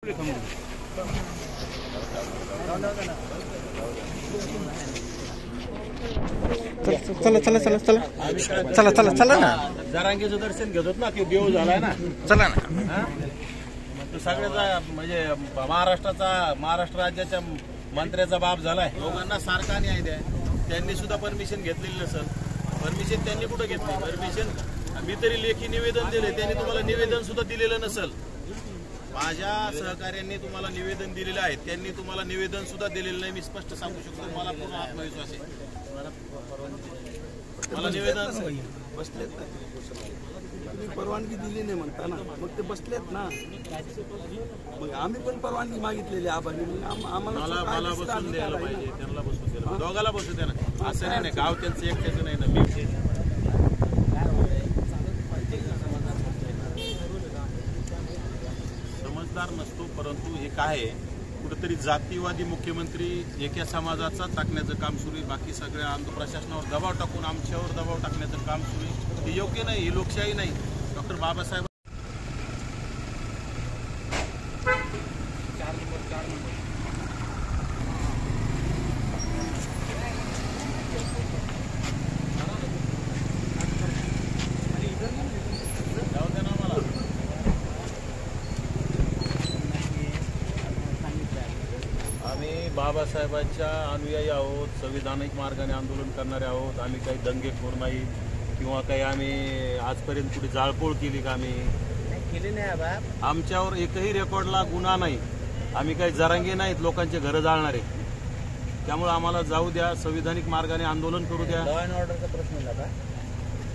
चला चला चला चला चला चला चला ना, जरांगेचं दर्शन घेतो ना, तो देव झालाय ना, चला ना. तो सगळ्याचा म्हणजे महाराष्ट्र राज्याच्या मंत्र्याचा बाप झालाय. लोकांना सारखा न्याय द्या. त्यांनी सुद्धा परमिशन घेतलेली नसेल. परमिशन त्यांनी कुठं घेतली? परमिशन मी तरी लेखी निवेदन दिले, त्यांनी तुम्हाला निवेदन सुद्धा दिलेलं नसेल. माझ्या सहकार्यांनी तुम्हाला निवेदन दिलेलं आहे, त्यांनी तुम्हाला निवेदन सुद्धा दिलेलं नाही. मी स्पष्ट सांगू शकतो, मला पूर्ण आत्मविश्वास आहे. मला निवेदन बसलेत ना, तुम्ही परवानगी दिली नाही म्हणता ना, मग ते बसलेत ना. मग आम्ही पण परवानगी मागितलेली आभारी, मग मला बसून द्यायला पाहिजे, त्यांना बसून द्यायला, दोघाला बसू द्या ना. असं नाही, गाव त्यांचं एकट्याचं नाही ना. मी समजदार नसतो, परंतु हे काय आहे, कुठेतरी जातीवादी मुख्यमंत्री एका समाजाचा टाकण्याचं काम सुरू आहे. बाकी सगळ्या प्रशासनावर दबाव टाकून आमच्यावर दबाव टाकण्याचं काम सुरू आहे. हे योग्य नाही, ही लोकशाही नाही. डॉक्टर बाबासाहेब बाबासाहेबांच्या अनुयायी आहोत, संविधानिक मार्गाने आंदोलन करणारे आहोत. आम्ही काही दंगेखोर नाही किंवा काही आम्ही आजपर्यंत कुठे जाळपोळ केली का? आम्ही केली नाही. आमच्यावर एकही रेकॉर्डला गुन्हा नाही. आम्ही काही जरांगे नाहीत लोकांचे घरं जाळणारे. त्यामुळे आम्हाला जाऊ द्या, संविधानिक मार्गाने आंदोलन करू द्या. लॉ अँड ऑर्डरचा प्रश्न झाला,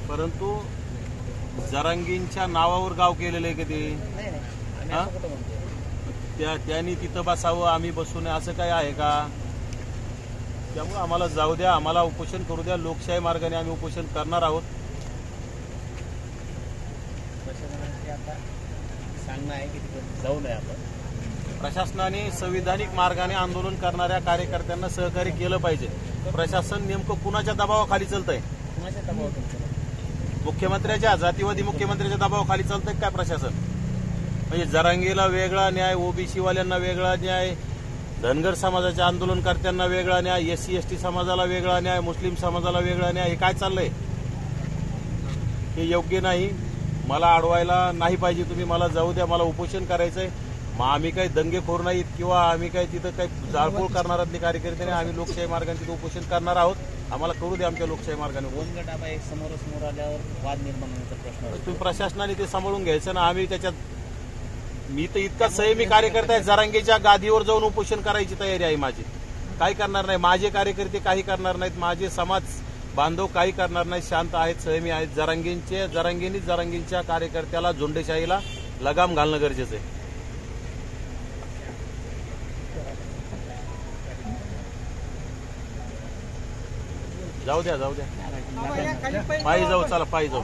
परंतु जरांगींच्या नावावर गाव केलेलं आहे कधी? त्यांनी तिथं बसावं, आम्ही बसू नये, असं काय आहे का? त्यामुळे आम्हाला जाऊ द्या, आम्हाला उपोषण करू द्या. लोकशाही मार्गाने आम्ही उपोषण करणार आहोत. जाऊ नये आपण. प्रशासनाने संविधानिक मार्गाने आंदोलन करणाऱ्या कार्यकर्त्यांना सहकार्य केलं पाहिजे. प्रशासन नेमकं कुणाच्या दबावाखाली चालतंय? मुख्यमंत्र्याच्या, जातीवादी मुख्यमंत्र्याच्या दबावाखाली चालतंय काय प्रशासन? म्हणजे जरांगीला वेगळा न्याय, ओबीसी वाल्यांना वेगळा न्याय, धनगर समाजाच्या आंदोलनकर्त्यांना वेगळा न्याय, एससी एसटी समाजाला वेगळा न्याय, मुस्लिम समाजाला वेगळा न्याय. हे काय चाललंय? हे योग्य नाही. मला अडवायला नाही पाहिजे तुम्ही. मला जाऊ द्या, मला उपोषण करायचंय. मग आम्ही काही दंगेखोर नाहीत किंवा आम्ही काही तिथं काही जाळपोळ करणारातले कार्यकर्ते नाही. आम्ही लोकशाही मार्गाने तिथं उपोषण करणार आहोत. आम्हाला करू द्या आमच्या लोकशाही मार्गाने. समोर आल्यावर वाद निर्माण होण्याचा प्रश्न. तुम्ही प्रशासनाने ते सांभाळून घ्यायचं ना. आम्ही त्याच्यात, मी तर इतका संयमी कार्यकर्ता आहे, जरांगेच्या गादीवर जाऊन उपोषण करायची तयारी आहे माझी. काही करणार नाही. माझे कार्यकर्ते काही करणार नाहीत. माझे समाज बांधव काही करणार नाहीत. शांत आहेत, संयमी आहेत. जरांगींच्या कार्यकर्त्याला झुंडशाहीला लगाम घालणं गरजेचं आहे. जाऊ द्या, जाऊ द्या. पायी जाऊ, चला पायी जाऊ.